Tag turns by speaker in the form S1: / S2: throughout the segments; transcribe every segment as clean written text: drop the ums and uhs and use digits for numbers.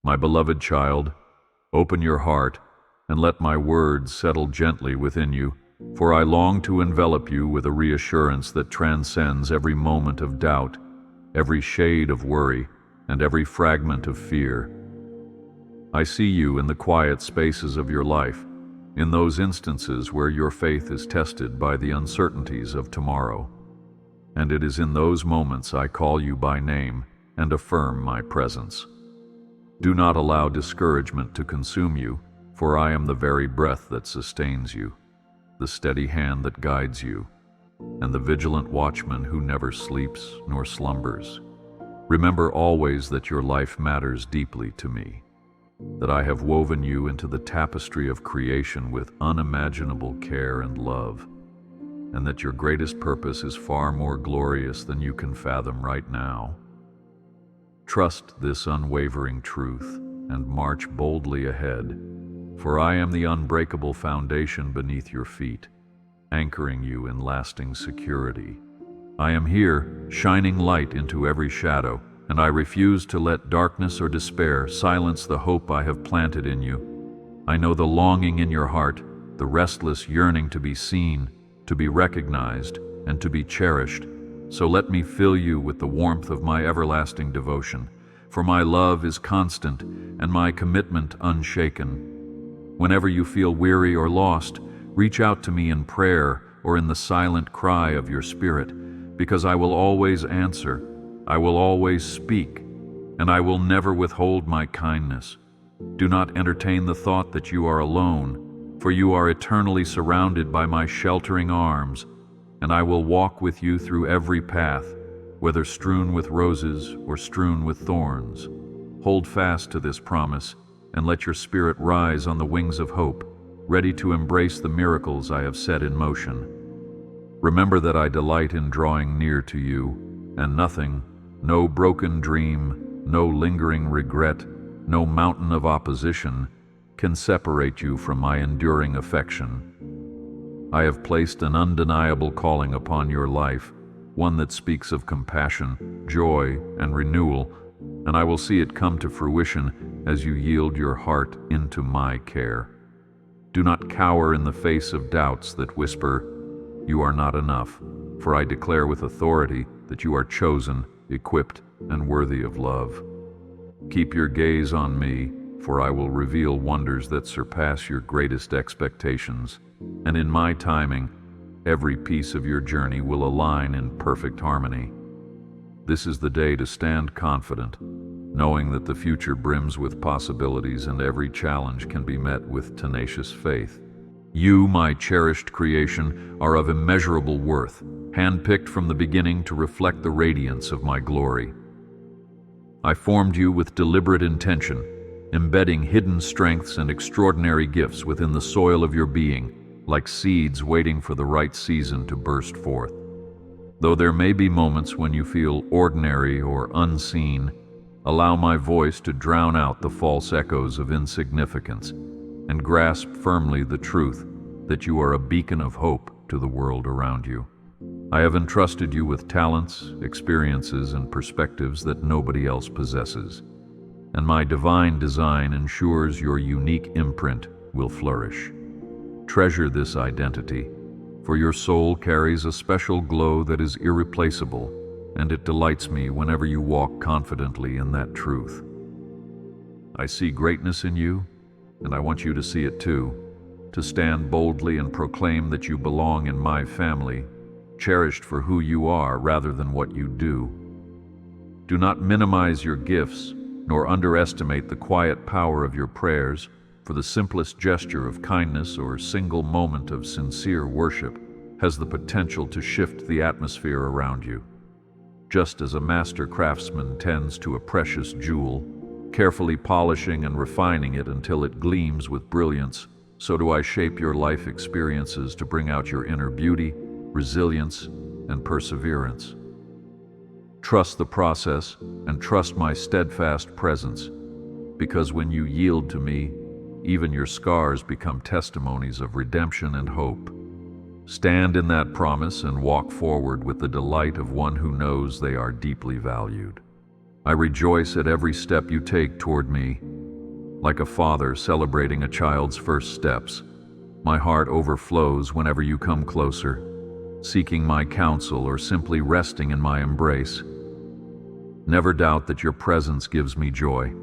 S1: My beloved child, open your heart and let my words settle gently within you, for I long to envelop you with a reassurance that transcends every moment of doubt, every shade of worry, and every fragment of fear. I see you in the quiet spaces of your life, in those instances where your faith is tested by the uncertainties of tomorrow. And it is in those moments I call you by name and affirm my presence. Do not allow discouragement to consume you, for I am the very breath that sustains you, the steady hand that guides you, and the vigilant watchman who never sleeps nor slumbers. Remember always that your life matters deeply to me, that I have woven you into the tapestry of creation with unimaginable care and love, and that your greatest purpose is far more glorious than you can fathom right now. Trust this unwavering truth and march boldly ahead, for I am the unbreakable foundation beneath your feet, anchoring you in lasting security. I am here, shining light into every shadow, and I refuse to let darkness or despair silence the hope I have planted in you. I know the longing in your heart, the restless yearning to be seen, to be recognized, and to be cherished. So let me fill you with the warmth of my everlasting devotion, for my love is constant and my commitment unshaken. Whenever you feel weary or lost, reach out to me in prayer or in the silent cry of your spirit, because I will always answer, I will always speak, and I will never withhold my kindness. Do not entertain the thought that you are alone, for you are eternally surrounded by my sheltering arms, and I will walk with you through every path, whether strewn with roses or strewn with thorns. Hold fast to this promise, and let your spirit rise on the wings of hope, ready to embrace the miracles I have set in motion. Remember that I delight in drawing near to you, and nothing, no broken dream, no lingering regret, no mountain of opposition, can separate you from my enduring affection. I have placed an undeniable calling upon your life, one that speaks of compassion, joy, and renewal, and I will see it come to fruition as you yield your heart into my care. Do not cower in the face of doubts that whisper, "You are not enough," for I declare with authority that you are chosen, equipped, and worthy of love. Keep your gaze on me, for I will reveal wonders that surpass your greatest expectations, and in my timing, every piece of your journey will align in perfect harmony. This is the day to stand confident, knowing that the future brims with possibilities and every challenge can be met with tenacious faith. You, my cherished creation, are of immeasurable worth, handpicked from the beginning to reflect the radiance of my glory. I formed you with deliberate intention, embedding hidden strengths and extraordinary gifts within the soil of your being, like seeds waiting for the right season to burst forth. Though there may be moments when you feel ordinary or unseen, allow my voice to drown out the false echoes of insignificance and grasp firmly the truth that you are a beacon of hope to the world around you. I have entrusted you with talents, experiences, and perspectives that nobody else possesses, and my divine design ensures your unique imprint will flourish. Treasure this identity, for your soul carries a special glow that is irreplaceable, and it delights me whenever you walk confidently in that truth. I see greatness in you, and I want you to see it too, to stand boldly and proclaim that you belong in my family, cherished for who you are rather than what you do. Do not minimize your gifts, nor underestimate the quiet power of your prayers, for the simplest gesture of kindness or single moment of sincere worship has the potential to shift the atmosphere around you. Just as a master craftsman tends to a precious jewel, carefully polishing and refining it until it gleams with brilliance, so do I shape your life experiences to bring out your inner beauty, resilience, and perseverance. Trust the process and trust my steadfast presence, because when you yield to me, even your scars become testimonies of redemption and hope. Stand in that promise and walk forward with the delight of one who knows they are deeply valued. I rejoice at every step you take toward me, Like a father celebrating a child's first steps, my heart overflows whenever you come closer, seeking my counsel or simply resting in my embrace. Never doubt that your presence gives me joy.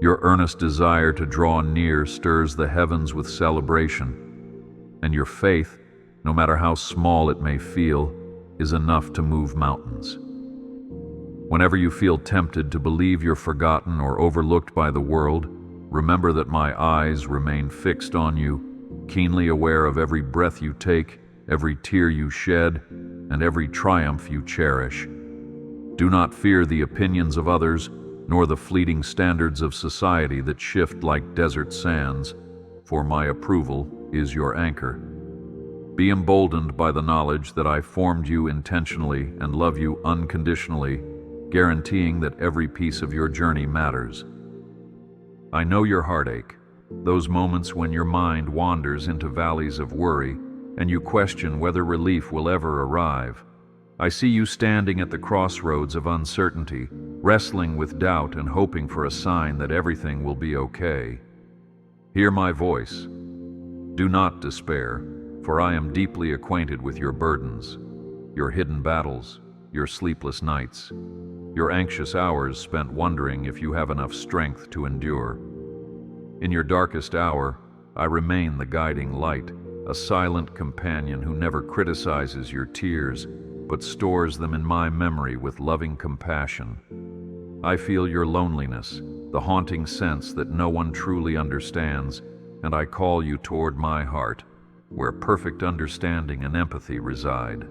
S1: Your earnest desire to draw near stirs the heavens with celebration, and your faith, no matter how small it may feel, is enough to move mountains. Whenever you feel tempted to believe you're forgotten or overlooked by the world, remember that my eyes remain fixed on you, keenly aware of every breath you take, every tear you shed, and every triumph you cherish. Do not fear the opinions of others, nor the fleeting standards of society that shift like desert sands, for my approval is your anchor. Be emboldened by the knowledge that I formed you intentionally and love you unconditionally, guaranteeing that every piece of your journey matters. I know your heartache, those moments when your mind wanders into valleys of worry and you question whether relief will ever arrive. I see you standing at the crossroads of uncertainty, wrestling with doubt and hoping for a sign that everything will be okay. Hear my voice. Do not despair, for I am deeply acquainted with your burdens, your hidden battles, your sleepless nights, your anxious hours spent wondering if you have enough strength to endure. In your darkest hour, I remain the guiding light, a silent companion who never criticizes your tears, but stores them in my memory with loving compassion. I feel your loneliness, the haunting sense that no one truly understands, and I call you toward my heart, where perfect understanding and empathy reside.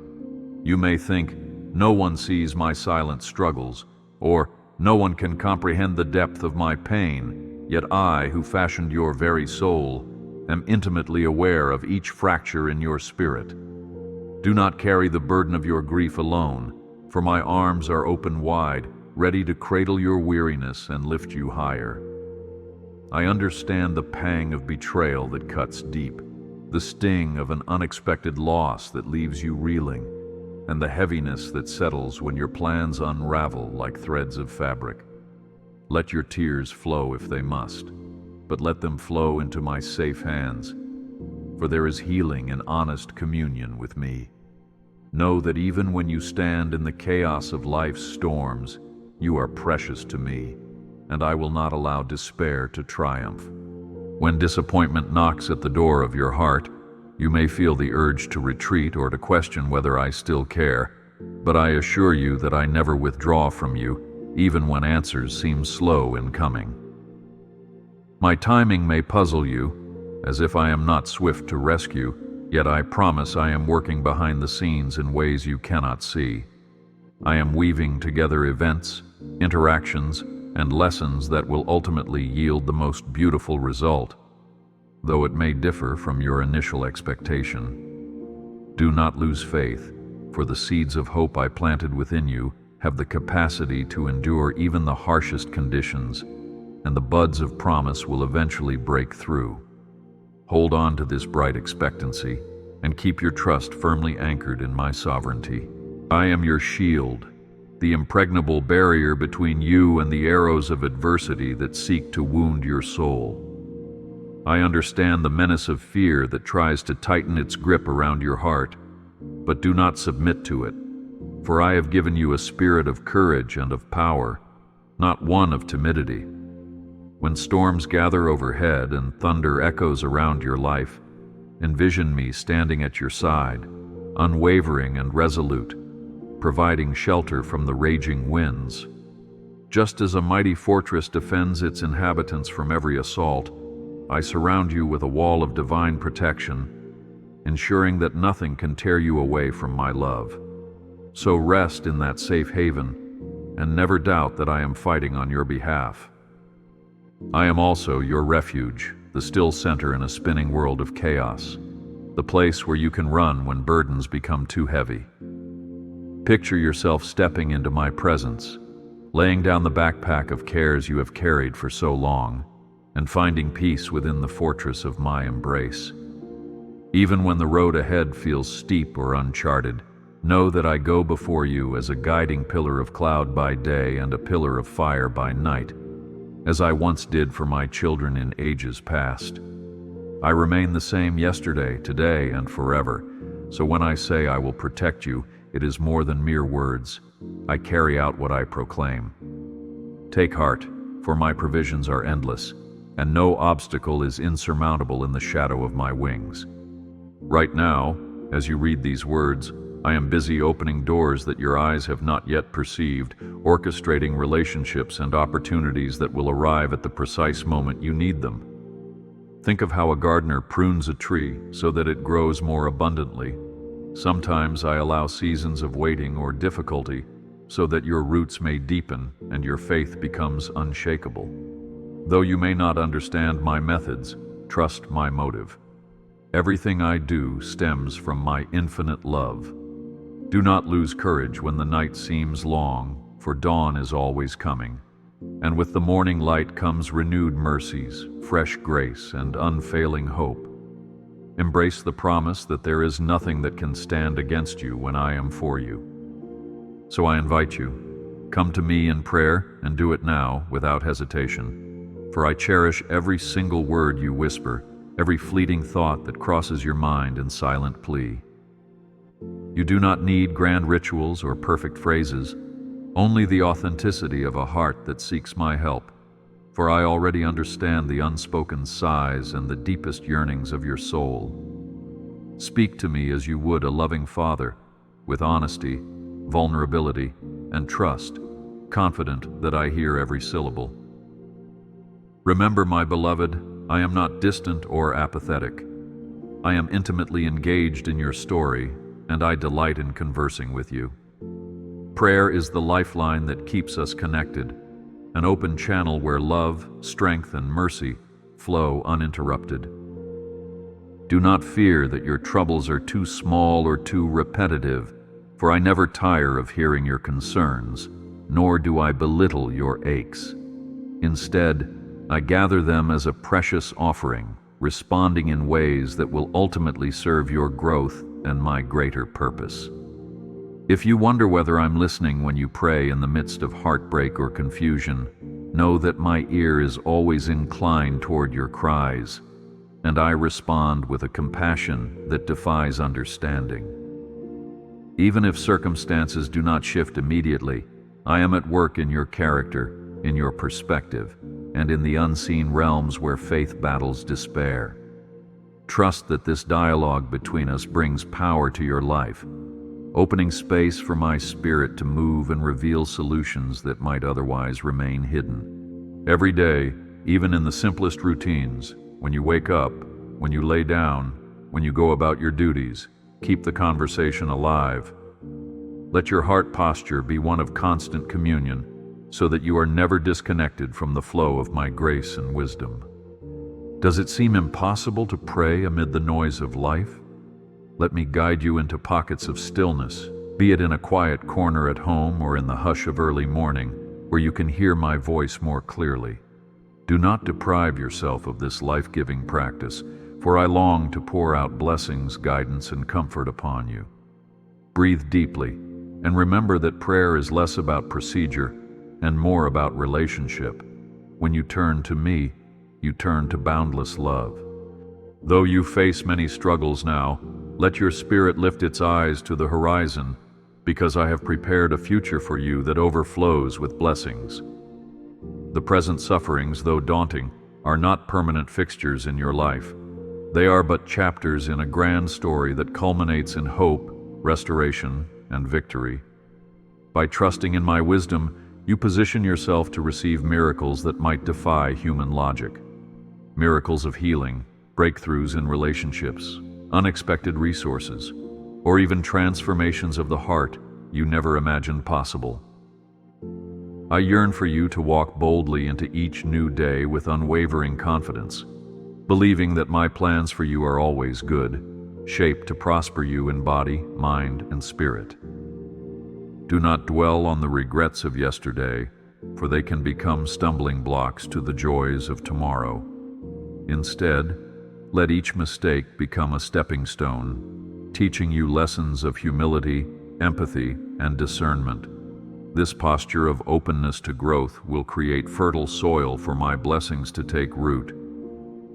S1: You may think, no one sees my silent struggles, or no one can comprehend the depth of my pain, yet I, who fashioned your very soul, am intimately aware of each fracture in your spirit. Do not carry the burden of your grief alone, for my arms are open wide, ready to cradle your weariness and lift you higher. I understand the pang of betrayal that cuts deep, the sting of an unexpected loss that leaves you reeling, and the heaviness that settles when your plans unravel like threads of fabric. Let your tears flow if they must, but let them flow into my safe hands, for there is healing in honest communion with me. Know that even when you stand in the chaos of life's storms, you are precious to me, and I will not allow despair to triumph. When disappointment knocks at the door of your heart, you may feel the urge to retreat or to question whether I still care, but I assure you that I never withdraw from you, even when answers seem slow in coming. My timing may puzzle you, as if I am not swift to rescue, yet I promise I am working behind the scenes in ways you cannot see. I am weaving together events, interactions, and lessons that will ultimately yield the most beautiful result, though it may differ from your initial expectation. Do not lose faith, for the seeds of hope I planted within you have the capacity to endure even the harshest conditions, and the buds of promise will eventually break through. Hold on to this bright expectancy, and keep your trust firmly anchored in my sovereignty. I am your shield, the impregnable barrier between you and the arrows of adversity that seek to wound your soul. I understand the menace of fear that tries to tighten its grip around your heart, but do not submit to it, for I have given you a spirit of courage and of power, not one of timidity. When storms gather overhead and thunder echoes around your life, envision me standing at your side, unwavering and resolute, providing shelter from the raging winds. Just as a mighty fortress defends its inhabitants from every assault, I surround you with a wall of divine protection, ensuring that nothing can tear you away from my love. So rest in that safe haven, and never doubt that I am fighting on your behalf. I am also your refuge, the still center in a spinning world of chaos, the place where you can run when burdens become too heavy. Picture yourself stepping into my presence, laying down the backpack of cares you have carried for so long, and finding peace within the fortress of my embrace. Even when the road ahead feels steep or uncharted, know that I go before you as a guiding pillar of cloud by day and a pillar of fire by night, as I once did for my children in ages past. I remain the same yesterday, today, and forever. So when I say I will protect you, it is more than mere words. I carry out what I proclaim. Take heart, for my provisions are endless, and no obstacle is insurmountable in the shadow of my wings. Right now, as you read these words, I am busy opening doors that your eyes have not yet perceived, orchestrating relationships and opportunities that will arrive at the precise moment you need them. Think of how a gardener prunes a tree so that it grows more abundantly. Sometimes I allow seasons of waiting or difficulty so that your roots may deepen and your faith becomes unshakable. Though you may not understand my methods, trust my motive. Everything I do stems from my infinite love. Do not lose courage when the night seems long, for dawn is always coming. And with the morning light comes renewed mercies, fresh grace, and unfailing hope. Embrace the promise that there is nothing that can stand against you when I am for you. So I invite you, come to me in prayer and do it now without hesitation. For I cherish every single word you whisper, every fleeting thought that crosses your mind in silent plea. You do not need grand rituals or perfect phrases, only the authenticity of a heart that seeks my help, for I already understand the unspoken sighs and the deepest yearnings of your soul. Speak to me as you would a loving father, with honesty, vulnerability, and trust, confident that I hear every syllable. Remember, my beloved, I am not distant or apathetic. I am intimately engaged in your story, and I delight in conversing with you. Prayer is the lifeline that keeps us connected, an open channel where love, strength, and mercy flow uninterrupted. Do not fear that your troubles are too small or too repetitive, for I never tire of hearing your concerns, nor do I belittle your aches. Instead, I gather them as a precious offering, responding in ways that will ultimately serve your growth and my greater purpose. If you wonder whether I'm listening when you pray in the midst of heartbreak or confusion, know that my ear is always inclined toward your cries, and I respond with a compassion that defies understanding. Even if circumstances do not shift immediately, I am at work in your character, in your perspective, and in the unseen realms where faith battles despair. Trust that this dialogue between us brings power to your life, opening space for my spirit to move and reveal solutions that might otherwise remain hidden. Every day, even in the simplest routines, when you wake up, when you lay down, when you go about your duties, keep the conversation alive. Let your heart posture be one of constant communion, so that you are never disconnected from the flow of my grace and wisdom. Does it seem impossible to pray amid the noise of life? Let me guide you into pockets of stillness, be it in a quiet corner at home or in the hush of early morning, where you can hear my voice more clearly. Do not deprive yourself of this life-giving practice, for I long to pour out blessings, guidance, and comfort upon you. Breathe deeply, and remember that prayer is less about procedure and more about relationship. When you turn to me, you turn to boundless love. Though you face many struggles now, let your spirit lift its eyes to the horizon, because I have prepared a future for you that overflows with blessings. The present sufferings, though daunting, are not permanent fixtures in your life. They are but chapters in a grand story that culminates in hope, restoration, and victory. By trusting in my wisdom, you position yourself to receive miracles that might defy human logic. Miracles of healing, breakthroughs in relationships, unexpected resources, or even transformations of the heart you never imagined possible. I yearn for you to walk boldly into each new day with unwavering confidence, believing that my plans for you are always good, shaped to prosper you in body, mind, and spirit. Do not dwell on the regrets of yesterday, for they can become stumbling blocks to the joys of tomorrow. Instead, let each mistake become a stepping stone, teaching you lessons of humility, empathy, and discernment. This posture of openness to growth will create fertile soil for my blessings to take root.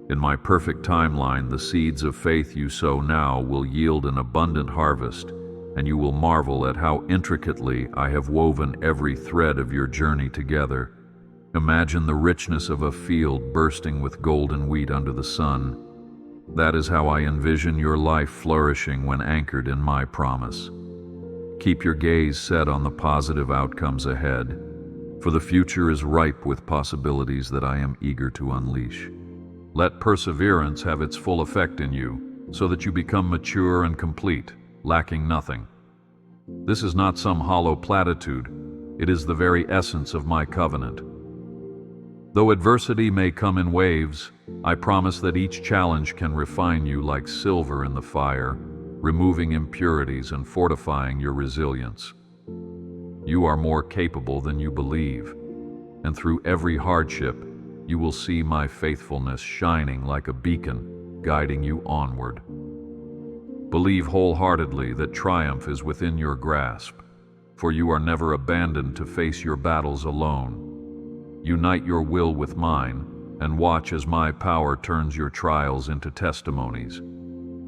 S1: In my perfect timeline, the seeds of faith you sow now will yield an abundant harvest, and you will marvel at how intricately I have woven every thread of your journey together. Imagine the richness of a field bursting with golden wheat under the sun. That is how I envision your life flourishing when anchored in my promise. Keep your gaze set on the positive outcomes ahead, for the future is ripe with possibilities that I am eager to unleash. Let perseverance have its full effect in you, so that you become mature and complete, lacking nothing. This is not some hollow platitude, it is the very essence of my covenant. Though adversity may come in waves, I promise that each challenge can refine you like silver in the fire, removing impurities and fortifying your resilience. You are more capable than you believe, and through every hardship, you will see my faithfulness shining like a beacon, guiding you onward. Believe wholeheartedly that triumph is within your grasp, for you are never abandoned to face your battles alone. Unite your will with mine, and watch as my power turns your trials into testimonies.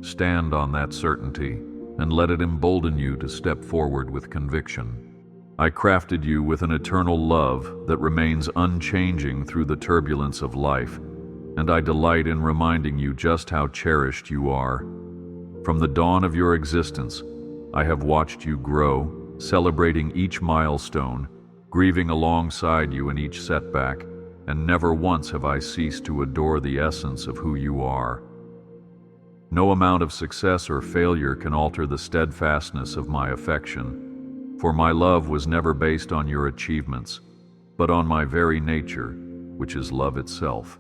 S1: Stand on that certainty, and let it embolden you to step forward with conviction. I crafted you with an eternal love that remains unchanging through the turbulence of life, and I delight in reminding you just how cherished you are. From the dawn of your existence, I have watched you grow, celebrating each milestone, grieving alongside you in each setback, and never once have I ceased to adore the essence of who you are. No amount of success or failure can alter the steadfastness of my affection, for my love was never based on your achievements, but on my very nature, which is love itself.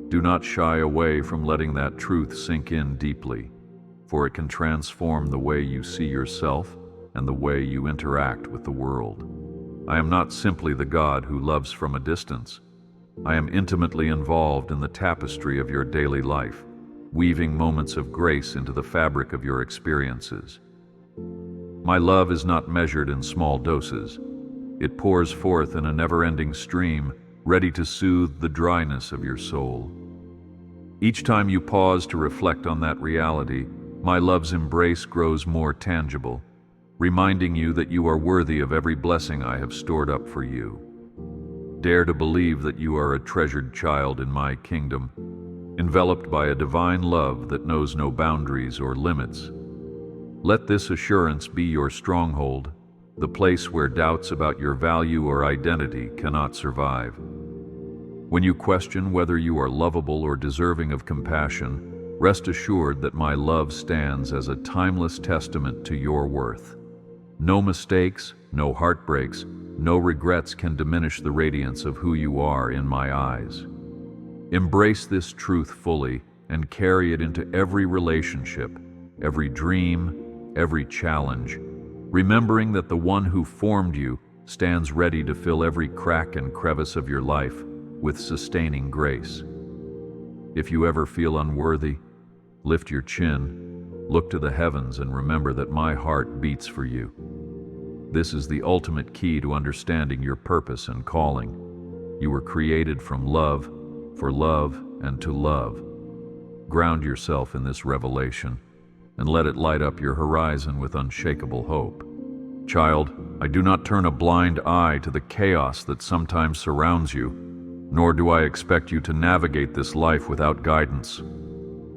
S1: Do not shy away from letting that truth sink in deeply, for it can transform the way you see yourself and the way you interact with the world. I am not simply the God who loves from a distance. I am intimately involved in the tapestry of your daily life, weaving moments of grace into the fabric of your experiences. My love is not measured in small doses. It pours forth in a never-ending stream, ready to soothe the dryness of your soul. Each time you pause to reflect on that reality, my love's embrace grows more tangible, reminding you that you are worthy of every blessing I have stored up for you. Dare to believe that you are a treasured child in my kingdom, enveloped by a divine love that knows no boundaries or limits. Let this assurance be your stronghold, the place where doubts about your value or identity cannot survive. When you question whether you are lovable or deserving of compassion, rest assured that my love stands as a timeless testament to your worth. No mistakes, no heartbreaks, no regrets can diminish the radiance of who you are in my eyes. Embrace this truth fully and carry it into every relationship, every dream, every challenge, remembering that the one who formed you stands ready to fill every crack and crevice of your life with sustaining grace. If you ever feel unworthy, lift your chin, look to the heavens, and remember that my heart beats for you. This is the ultimate key to understanding your purpose and calling. You were created from love, for love, and to love. Ground yourself in this revelation, and let it light up your horizon with unshakable hope. Child, I do not turn a blind eye to the chaos that sometimes surrounds you, nor do I expect you to navigate this life without guidance.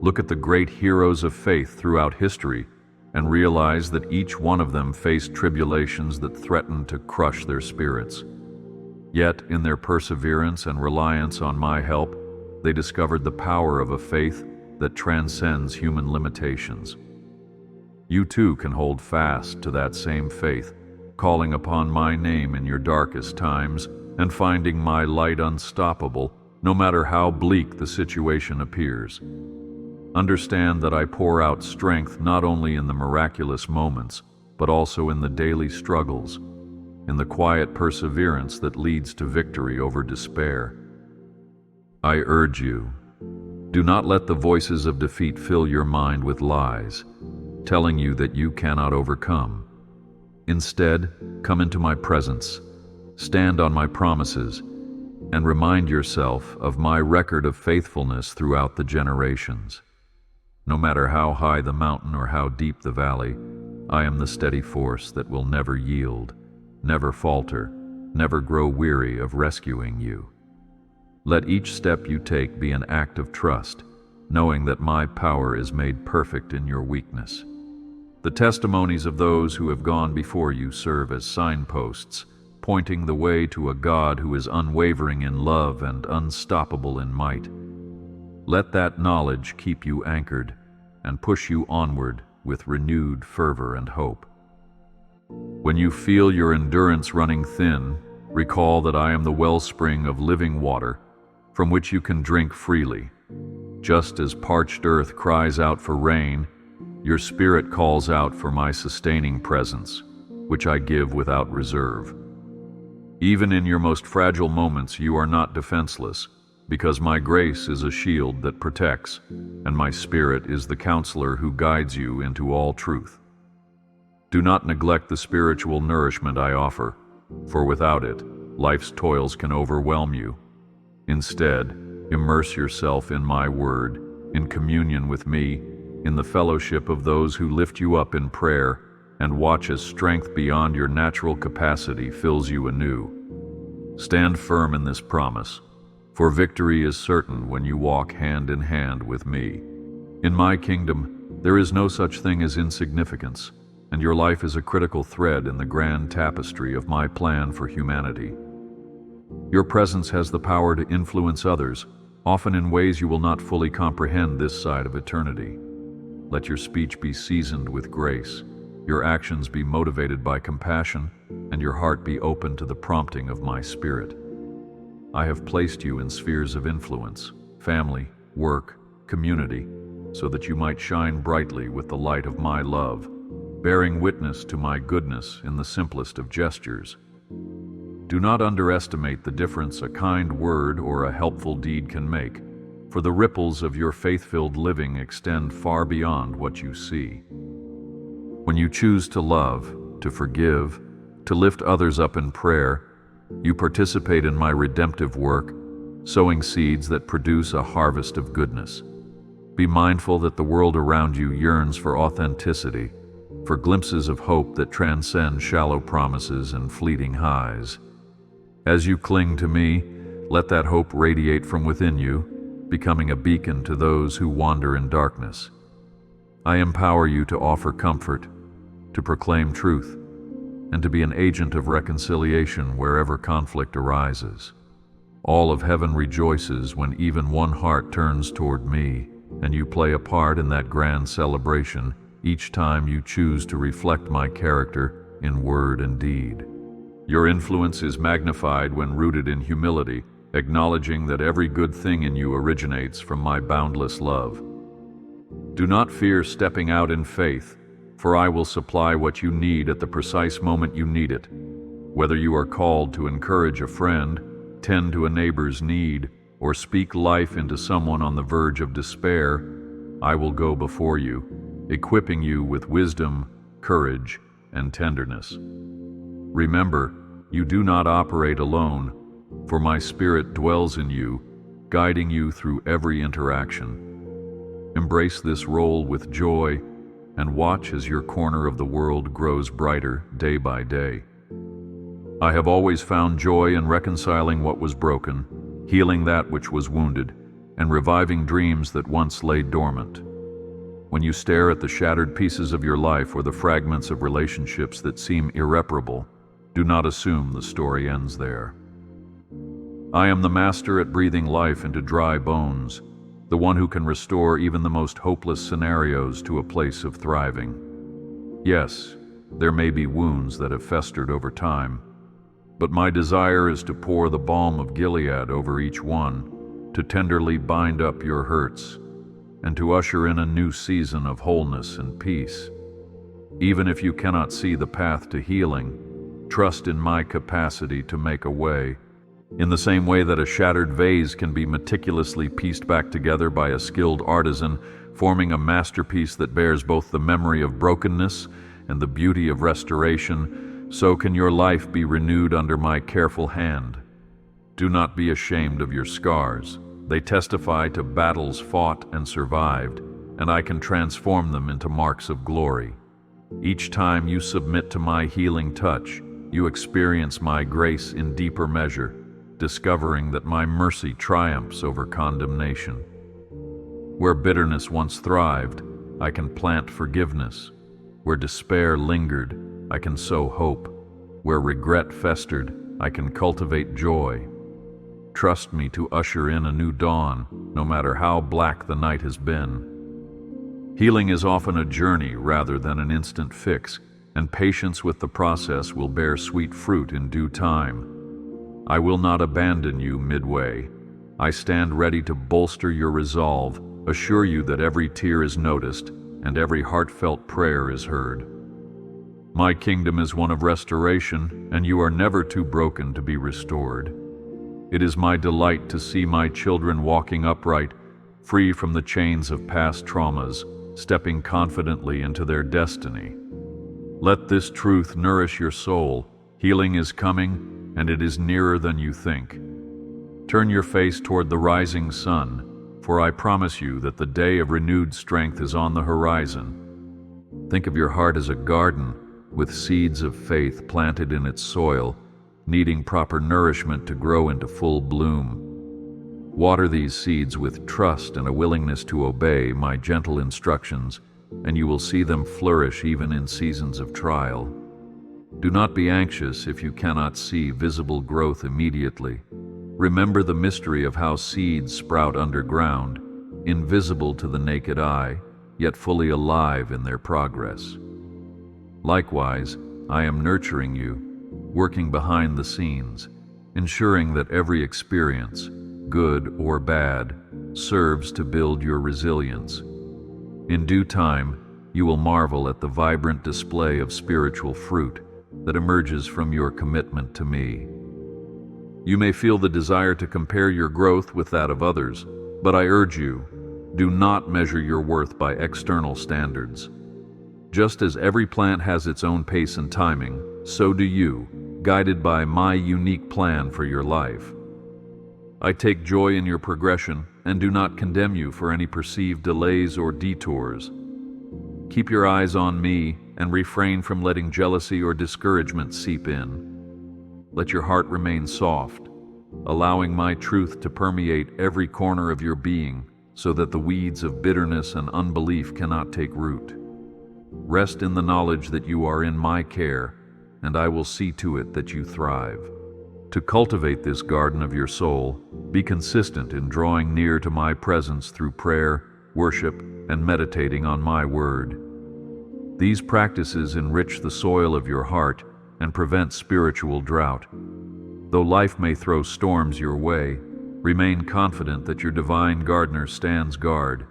S1: Look at the great heroes of faith throughout history and realize that each one of them faced tribulations that threatened to crush their spirits. Yet, in their perseverance and reliance on my help, they discovered the power of a faith that transcends human limitations. You too can hold fast to that same faith, calling upon my name in your darkest times and finding my light unstoppable, no matter how bleak the situation appears. Understand that I pour out strength not only in the miraculous moments, but also in the daily struggles, in the quiet perseverance that leads to victory over despair. I urge you, do not let the voices of defeat fill your mind with lies, telling you that you cannot overcome. Instead, come into my presence, stand on my promises, and remind yourself of my record of faithfulness throughout the generations. No matter how high the mountain or how deep the valley, I am the steady force that will never yield, never falter, never grow weary of rescuing you. Let each step you take be an act of trust, knowing that my power is made perfect in your weakness. The testimonies of those who have gone before you serve as signposts, pointing the way to a God who is unwavering in love and unstoppable in might. Let that knowledge keep you anchored and push you onward with renewed fervor and hope. When you feel your endurance running thin, recall that I am the wellspring of living water from which you can drink freely. Just as parched earth cries out for rain, your spirit calls out for my sustaining presence, which I give without reserve. Even in your most fragile moments, you are not defenseless, because my grace is a shield that protects, and my Spirit is the counselor who guides you into all truth. Do not neglect the spiritual nourishment I offer, for without it, life's toils can overwhelm you. Instead, immerse yourself in my word, in communion with me, in the fellowship of those who lift you up in prayer, and watch as strength beyond your natural capacity fills you anew. Stand firm in this promise, for victory is certain when you walk hand in hand with me. In my kingdom, there is no such thing as insignificance, and your life is a critical thread in the grand tapestry of my plan for humanity. Your presence has the power to influence others, often in ways you will not fully comprehend this side of eternity. Let your speech be seasoned with grace, your actions be motivated by compassion, and your heart be open to the prompting of my Spirit. I have placed you in spheres of influence, family, work, community, so that you might shine brightly with the light of my love, bearing witness to my goodness in the simplest of gestures. Do not underestimate the difference a kind word or a helpful deed can make, for the ripples of your faith-filled living extend far beyond what you see. When you choose to love, to forgive, to lift others up in prayer, you participate in my redemptive work, sowing seeds that produce a harvest of goodness. Be mindful that the world around you yearns for authenticity, for glimpses of hope that transcend shallow promises and fleeting highs. As you cling to me, let that hope radiate from within you, becoming a beacon to those who wander in darkness. I empower you to offer comfort, to proclaim truth, and to be an agent of reconciliation wherever conflict arises. All of heaven rejoices when even one heart turns toward me, and you play a part in that grand celebration each time you choose to reflect my character in word and deed. Your influence is magnified when rooted in humility, acknowledging that every good thing in you originates from my boundless love. Do not fear stepping out in faith, for I will supply what you need at the precise moment you need it. Whether you are called to encourage a friend, tend to a neighbor's need, or speak life into someone on the verge of despair, I will go before you, equipping you with wisdom, courage, and tenderness. Remember, you do not operate alone, for my Spirit dwells in you, guiding you through every interaction. Embrace this role with joy and watch as your corner of the world grows brighter day by day. I have always found joy in reconciling what was broken, healing that which was wounded, and reviving dreams that once lay dormant. When you stare at the shattered pieces of your life or the fragments of relationships that seem irreparable, do not assume the story ends there. I am the master at breathing life into dry bones, the one who can restore even the most hopeless scenarios to a place of thriving. Yes, there may be wounds that have festered over time, but my desire is to pour the balm of Gilead over each one, to tenderly bind up your hurts, and to usher in a new season of wholeness and peace. Even if you cannot see the path to healing, trust in my capacity to make a way. In the same way that a shattered vase can be meticulously pieced back together by a skilled artisan, forming a masterpiece that bears both the memory of brokenness and the beauty of restoration, so can your life be renewed under my careful hand. Do not be ashamed of your scars. They testify to battles fought and survived, and I can transform them into marks of glory. Each time you submit to my healing touch, you experience my grace in deeper measure, discovering that my mercy triumphs over condemnation. Where bitterness once thrived, I can plant forgiveness. Where despair lingered, I can sow hope. Where regret festered, I can cultivate joy. Trust me to usher in a new dawn, no matter how black the night has been. Healing is often a journey rather than an instant fix, and patience with the process will bear sweet fruit in due time. I will not abandon you midway. I stand ready to bolster your resolve, assure you that every tear is noticed and every heartfelt prayer is heard. My kingdom is one of restoration, and you are never too broken to be restored. It is my delight to see my children walking upright, free from the chains of past traumas, stepping confidently into their destiny. Let this truth nourish your soul. Healing is coming, and it is nearer than you think. Turn your face toward the rising sun, for I promise you that the day of renewed strength is on the horizon. Think of your heart as a garden, with seeds of faith planted in its soil, needing proper nourishment to grow into full bloom. Water these seeds with trust and a willingness to obey my gentle instructions, and you will see them flourish even in seasons of trial. Do not be anxious if you cannot see visible growth immediately. Remember the mystery of how seeds sprout underground, invisible to the naked eye, yet fully alive in their progress. Likewise, I am nurturing you, working behind the scenes, ensuring that every experience, good or bad, serves to build your resilience. In due time, you will marvel at the vibrant display of spiritual fruit that emerges from your commitment to me. You may feel the desire to compare your growth with that of others, but I urge you, do not measure your worth by external standards. Just as every plant has its own pace and timing, so do you, guided by my unique plan for your life. I take joy in your progression and do not condemn you for any perceived delays or detours. Keep your eyes on me and refrain from letting jealousy or discouragement seep in. Let your heart remain soft, allowing my truth to permeate every corner of your being so that the weeds of bitterness and unbelief cannot take root. Rest in the knowledge that you are in my care, and I will see to it that you thrive. To cultivate this garden of your soul, be consistent in drawing near to my presence through prayer, worship, and meditating on my word. These practices enrich the soil of your heart and prevent spiritual drought. Though life may throw storms your way, remain confident that your divine gardener stands guard,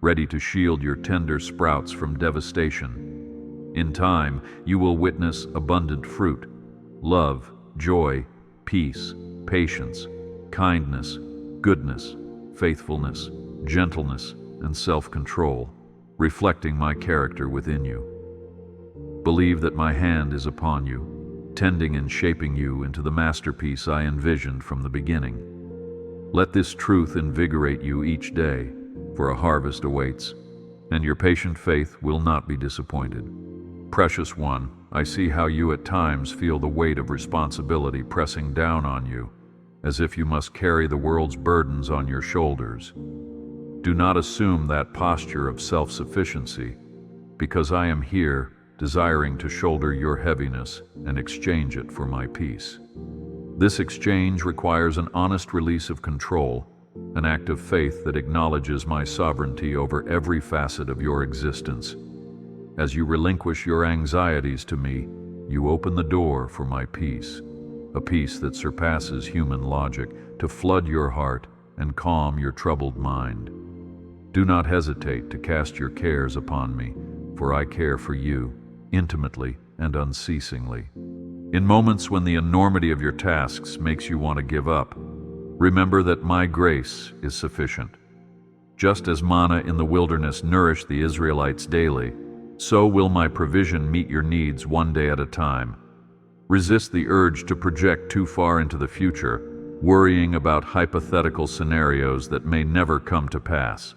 S1: ready to shield your tender sprouts from devastation. In time, you will witness abundant fruit, love, joy, peace, patience, kindness, goodness, faithfulness, gentleness, and self-control, reflecting my character within you. Believe that my hand is upon you, tending and shaping you into the masterpiece I envisioned from the beginning. Let this truth invigorate you each day, for a harvest awaits, and your patient faith will not be disappointed. Precious one, I see how you at times feel the weight of responsibility pressing down on you, as if you must carry the world's burdens on your shoulders. Do not assume that posture of self-sufficiency, because I am here desiring to shoulder your heaviness and exchange it for my peace. This exchange requires an honest release of control, an act of faith that acknowledges my sovereignty over every facet of your existence. As you relinquish your anxieties to me, you open the door for my peace, a peace that surpasses human logic, to flood your heart and calm your troubled mind. Do not hesitate to cast your cares upon me, for I care for you, intimately and unceasingly. In moments when the enormity of your tasks makes you want to give up, remember that my grace is sufficient. Just as manna in the wilderness nourished the Israelites daily, So will my provision meet your needs one day at a time. Resist the urge to project too far into the future, worrying about hypothetical scenarios that may never come to pass.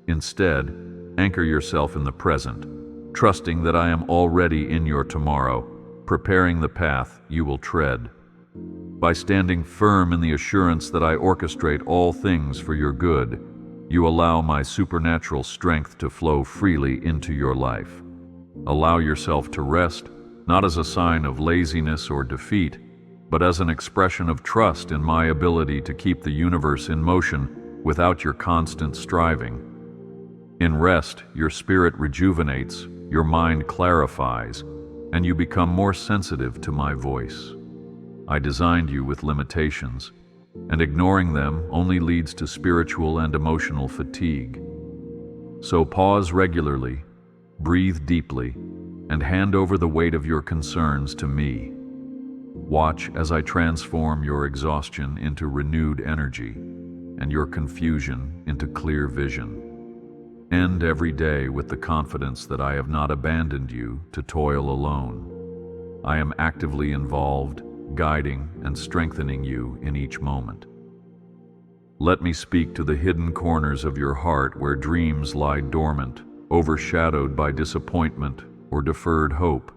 S1: Instead, anchor yourself in the present, trusting that I am already in your tomorrow, preparing the path you will tread. By standing firm in the assurance that I orchestrate all things for your good, you allow my supernatural strength to flow freely into your life. Allow yourself to rest, not as a sign of laziness or defeat, but as an expression of trust in my ability to keep the universe in motion without your constant striving. In rest, your spirit rejuvenates, your mind clarifies, and you become more sensitive to my voice. I designed you with limitations, and ignoring them only leads to spiritual and emotional fatigue. So pause regularly, breathe deeply, and hand over the weight of your concerns to me. Watch as I transform your exhaustion into renewed energy and your confusion into clear vision. End every day with the confidence that I have not abandoned you to toil alone. I am actively involved, guiding and strengthening you in each moment. Let me speak to the hidden corners of your heart where dreams lie dormant, overshadowed by disappointment or deferred hope.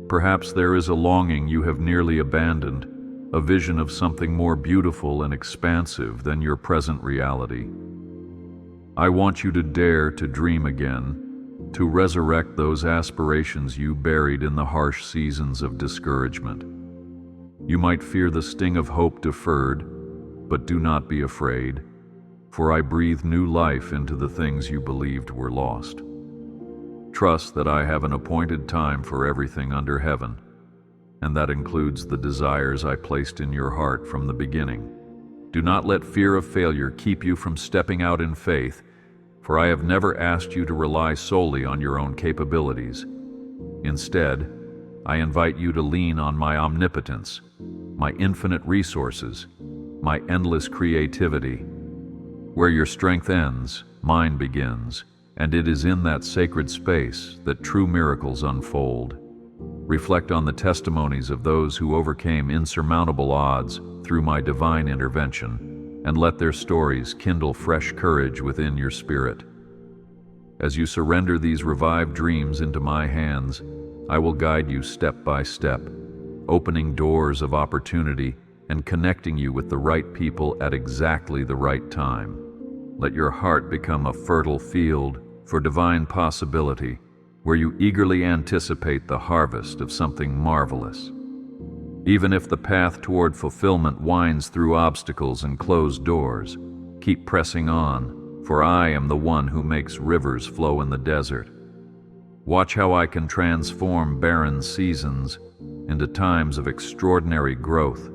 S1: Perhaps there is a longing you have nearly abandoned, a vision of something more beautiful and expansive than your present reality. I want you to dare to dream again, to resurrect those aspirations you buried in the harsh seasons of discouragement. You might fear the sting of hope deferred, but do not be afraid, for I breathe new life into the things you believed were lost. Trust that I have an appointed time for everything under heaven, and that includes the desires I placed in your heart from the beginning. Do not let fear of failure keep you from stepping out in faith, for I have never asked you to rely solely on your own capabilities. Instead, I invite you to lean on my omnipotence, my infinite resources, my endless creativity. Where your strength ends, mine begins, and it is in that sacred space that true miracles unfold. Reflect on the testimonies of those who overcame insurmountable odds through my divine intervention, and let their stories kindle fresh courage within your spirit. As you surrender these revived dreams into my hands, I will guide you step by step, opening doors of opportunity and connecting you with the right people at exactly the right time. Let your heart become a fertile field for divine possibility, where you eagerly anticipate the harvest of something marvelous. Even if the path toward fulfillment winds through obstacles and closed doors, keep pressing on, for I am the one who makes rivers flow in the desert. Watch how I can transform barren seasons into times of extraordinary growth,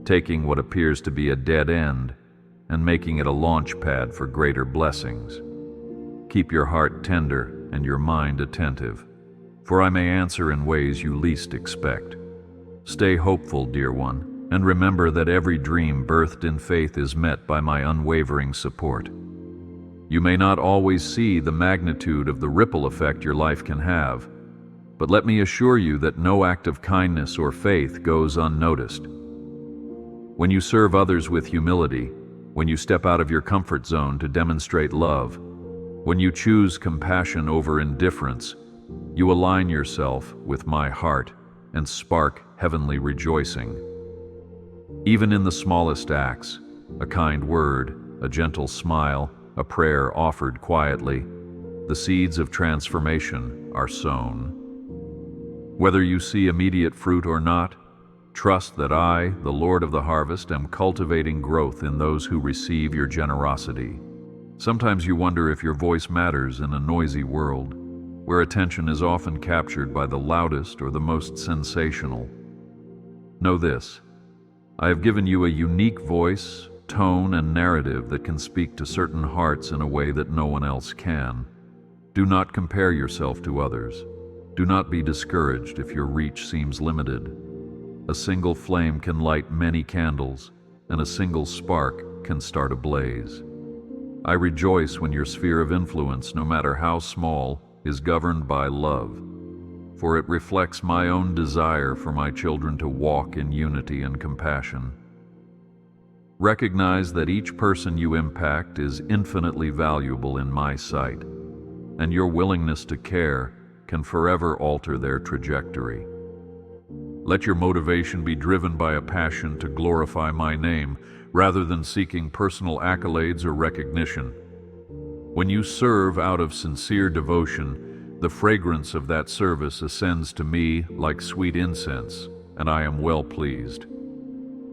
S1: taking what appears to be a dead end and making it a launch pad for greater blessings. Keep your heart tender and your mind attentive, for I may answer in ways you least expect. Stay hopeful, dear one, and remember that every dream birthed in faith is met by my unwavering support. You may not always see the magnitude of the ripple effect your life can have, but let me assure you that no act of kindness or faith goes unnoticed. When you serve others with humility, when you step out of your comfort zone to demonstrate love, when you choose compassion over indifference, you align yourself with my heart and spark heavenly rejoicing. Even in the smallest acts, a kind word, a gentle smile, a prayer offered quietly, the seeds of transformation are sown. Whether you see immediate fruit or not, trust that I, the Lord of the harvest, am cultivating growth in those who receive your generosity. Sometimes you wonder if your voice matters in a noisy world, where attention is often captured by the loudest or the most sensational. Know this: I have given you a unique voice, tone, and narrative that can speak to certain hearts in a way that no one else can. Do not compare yourself to others. Do not be discouraged if your reach seems limited. A single flame can light many candles, and a single spark can start a blaze. I rejoice when your sphere of influence, no matter how small, is governed by love, for it reflects my own desire for my children to walk in unity and compassion. Recognize that each person you impact is infinitely valuable in my sight, and your willingness to care can forever alter their trajectory. Let your motivation be driven by a passion to glorify my name rather than seeking personal accolades or recognition. When you serve out of sincere devotion, the fragrance of that service ascends to me like sweet incense, and I am well pleased.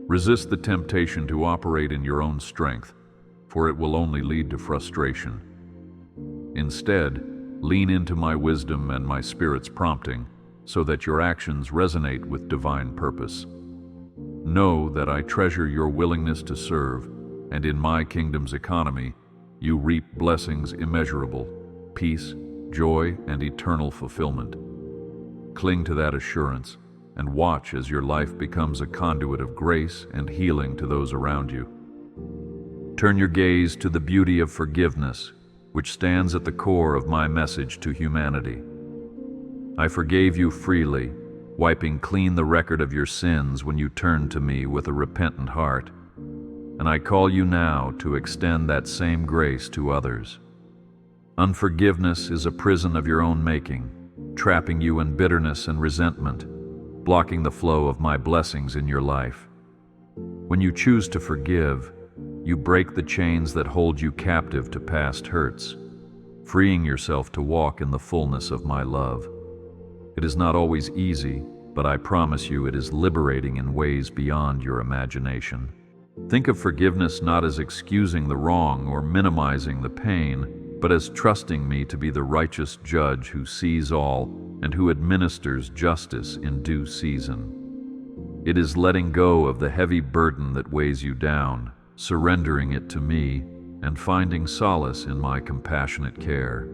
S1: Resist the temptation to operate in your own strength, for it will only lead to frustration. Instead, lean into my wisdom and my Spirit's prompting, so that your actions resonate with divine purpose. Know that I treasure your willingness to serve, and in my kingdom's economy, you reap blessings immeasurable, peace, joy, and eternal fulfillment. Cling to that assurance, and watch as your life becomes a conduit of grace and healing to those around you. Turn your gaze to the beauty of forgiveness, which stands at the core of my message to humanity. I forgave you freely, wiping clean the record of your sins when you turned to me with a repentant heart. And I call you now to extend that same grace to others. Unforgiveness is a prison of your own making, trapping you in bitterness and resentment, blocking the flow of my blessings in your life. When you choose to forgive, you break the chains that hold you captive to past hurts, freeing yourself to walk in the fullness of my love. It is not always easy, but I promise you it is liberating in ways beyond your imagination. Think of forgiveness not as excusing the wrong or minimizing the pain, but as trusting me to be the righteous judge who sees all and who administers justice in due season. It is letting go of the heavy burden that weighs you down, surrendering it to me, and finding solace in my compassionate care.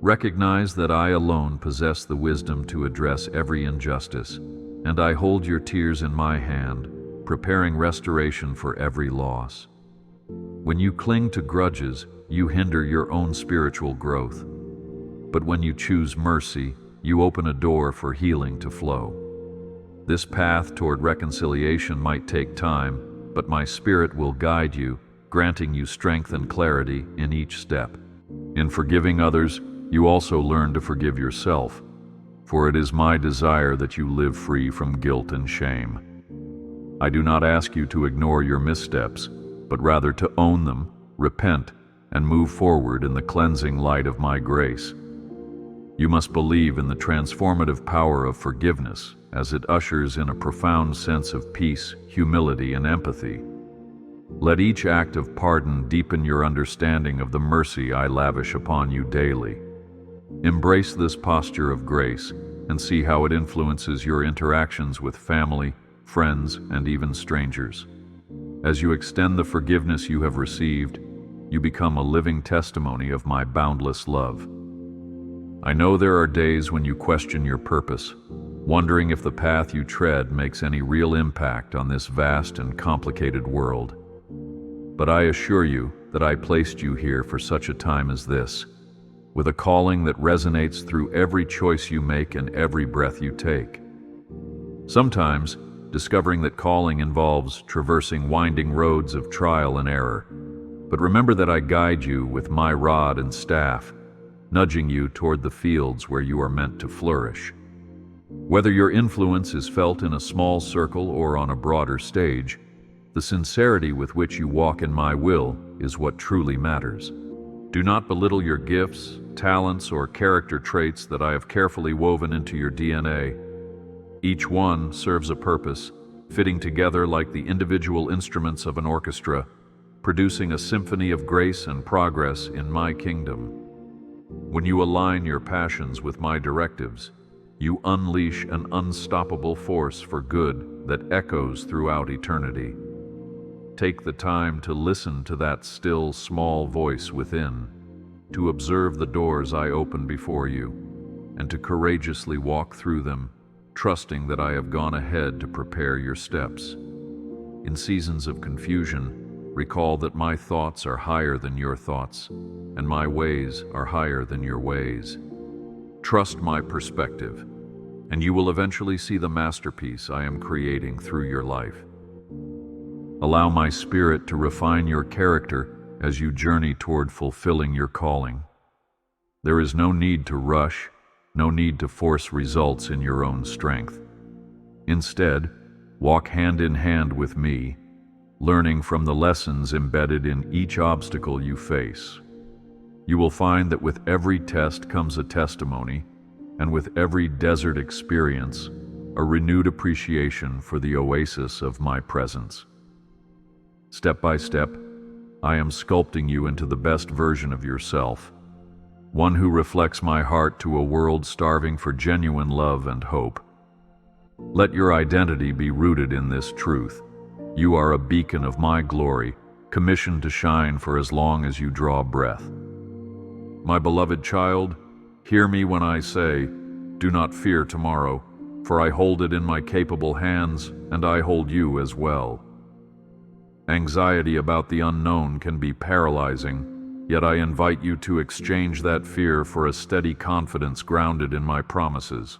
S1: Recognize that I alone possess the wisdom to address every injustice, and I hold your tears in my hand, preparing restoration for every loss. When you cling to grudges, you hinder your own spiritual growth. But when you choose mercy, you open a door for healing to flow. This path toward reconciliation might take time, but my Spirit will guide you, granting you strength and clarity in each step. In forgiving others, you also learn to forgive yourself, for it is my desire that you live free from guilt and shame. I do not ask you to ignore your missteps, but rather to own them, repent, and move forward in the cleansing light of my grace. You must believe in the transformative power of forgiveness, as it ushers in a profound sense of peace, humility, and empathy. Let each act of pardon deepen your understanding of the mercy I lavish upon you daily. Embrace this posture of grace and see how it influences your interactions with family, friends, and even strangers. As you extend the forgiveness you have received, you become a living testimony of my boundless love. I know there are days when you question your purpose, wondering if the path you tread makes any real impact on this vast and complicated world. But I assure you that I placed you here for such a time as this, with a calling that resonates through every choice you make and every breath you take. Sometimes, discovering that calling involves traversing winding roads of trial and error. But remember that I guide you with my rod and staff, nudging you toward the fields where you are meant to flourish. Whether your influence is felt in a small circle or on a broader stage, the sincerity with which you walk in my will is what truly matters. Do not belittle your gifts, talents, or character traits that I have carefully woven into your DNA. Each one serves a purpose, fitting together like the individual instruments of an orchestra, producing a symphony of grace and progress in my kingdom. When you align your passions with my directives, you unleash an unstoppable force for good that echoes throughout eternity. Take the time to listen to that still, small voice within, to observe the doors I open before you, and to courageously walk through them, trusting that I have gone ahead to prepare your steps. In seasons of confusion, Recall that my thoughts are higher than your thoughts, and my ways are higher than your ways. Trust my perspective, and you will eventually see the masterpiece I am creating through your life. Allow my spirit to refine your character as you journey toward fulfilling your calling. There is no need to rush, no need to force results in your own strength. Instead, walk hand in hand with me, learning from the lessons embedded in each obstacle you face. You will find that with every test comes a testimony, and with every desert experience, a renewed appreciation for the oasis of my presence. Step by step, I am sculpting you into the best version of yourself, one who reflects my heart to a world starving for genuine love and hope. Let your identity be rooted in this truth. You are a beacon of my glory, commissioned to shine for as long as you draw breath. My beloved child, hear me when I say, do not fear tomorrow, for I hold it in my capable hands, and I hold you as well. Anxiety about the unknown can be paralyzing, yet I invite you to exchange that fear for a steady confidence grounded in my promises.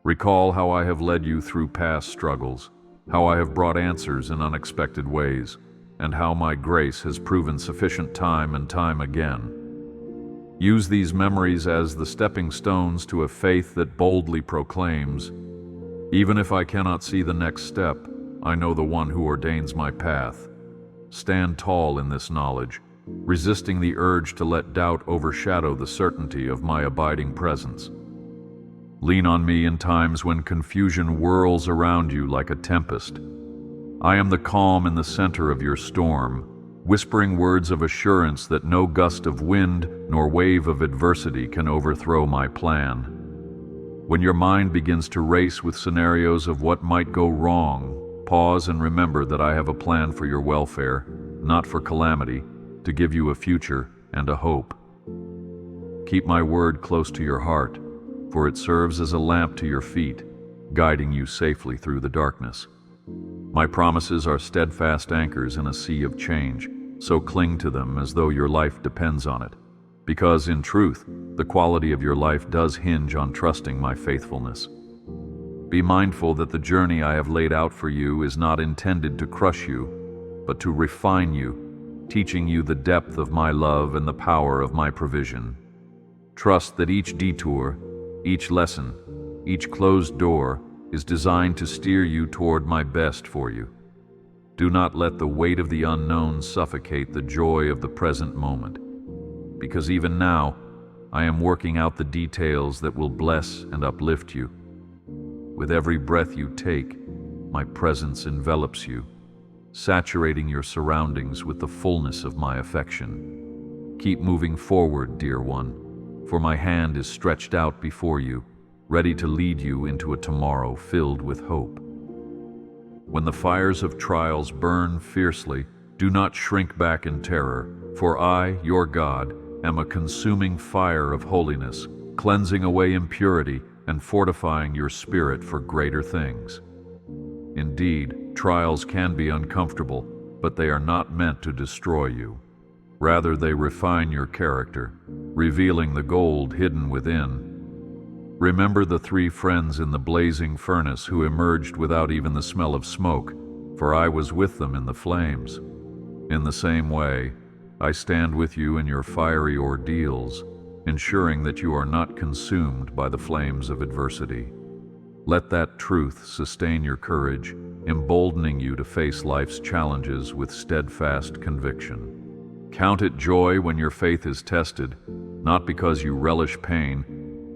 S1: Recall how I have led you through past struggles, how I have brought answers in unexpected ways, and how my grace has proven sufficient time and time again. Use these memories as the stepping stones to a faith that boldly proclaims, even if I cannot see the next step, I know the one who ordains my path. Stand tall in this knowledge, resisting the urge to let doubt overshadow the certainty of my abiding presence. Lean on me in times when confusion whirls around you like a tempest. I am the calm in the center of your storm, whispering words of assurance that no gust of wind nor wave of adversity can overthrow my plan. When your mind begins to race with scenarios of what might go wrong, pause and remember that I have a plan for your welfare, not for calamity, to give you a future and a hope. Keep my word close to your heart, for it serves as a lamp to your feet, guiding you safely through the darkness. My promises are steadfast anchors in a sea of change, so cling to them as though your life depends on it, because in truth, the quality of your life does hinge on trusting my faithfulness. Be mindful that the journey I have laid out for you is not intended to crush you, but to refine you, teaching you the depth of my love and the power of my provision. Trust that each detour, each lesson, each closed door is designed to steer you toward my best for you. Do not let the weight of the unknown suffocate the joy of the present moment, because even now, I am working out the details that will bless and uplift you. With every breath you take, my presence envelops you, saturating your surroundings with the fullness of my affection. Keep moving forward, dear one, for my hand is stretched out before you, ready to lead you into a tomorrow filled with hope. When the fires of trials burn fiercely, do not shrink back in terror, for I, your God, am a consuming fire of holiness, cleansing away impurity and fortifying your spirit for greater things. Indeed, trials can be uncomfortable, but they are not meant to destroy you. Rather, they refine your character, revealing the gold hidden within. Remember the 3 friends in the blazing furnace who emerged without even the smell of smoke, for I was with them in the flames. In the same way, I stand with you in your fiery ordeals, ensuring that you are not consumed by the flames of adversity. Let that truth sustain your courage, emboldening you to face life's challenges with steadfast conviction. Count it joy when your faith is tested, not because you relish pain,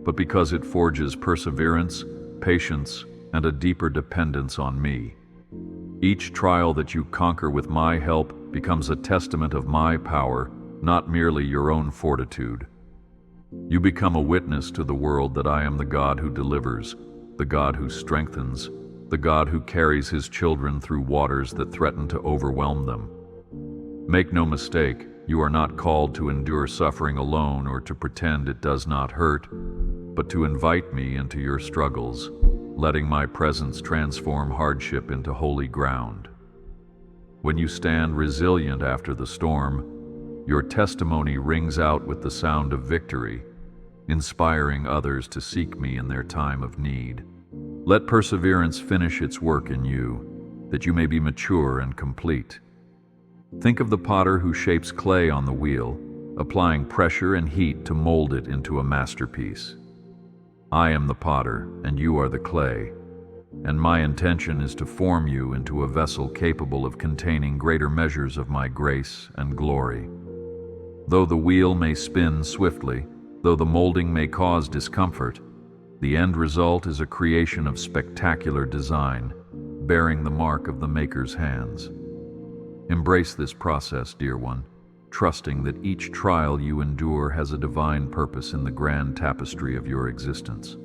S1: but because it forges perseverance, patience, and a deeper dependence on me. Each trial that you conquer with my help becomes a testament of my power, not merely your own fortitude. You become a witness to the world that I am the God who delivers, the God who strengthens, the God who carries his children through waters that threaten to overwhelm them. Make no mistake, you are not called to endure suffering alone or to pretend it does not hurt, but to invite me into your struggles, letting my presence transform hardship into holy ground. When you stand resilient after the storm, your testimony rings out with the sound of victory, inspiring others to seek me in their time of need. Let perseverance finish its work in you, that you may be mature and complete. Think of the potter who shapes clay on the wheel, applying pressure and heat to mold it into a masterpiece. I am the potter, and you are the clay, and my intention is to form you into a vessel capable of containing greater measures of my grace and glory. Though the wheel may spin swiftly, though the molding may cause discomfort, the end result is a creation of spectacular design, bearing the mark of the Maker's hands. Embrace this process, dear one, trusting that each trial you endure has a divine purpose in the grand tapestry of your existence.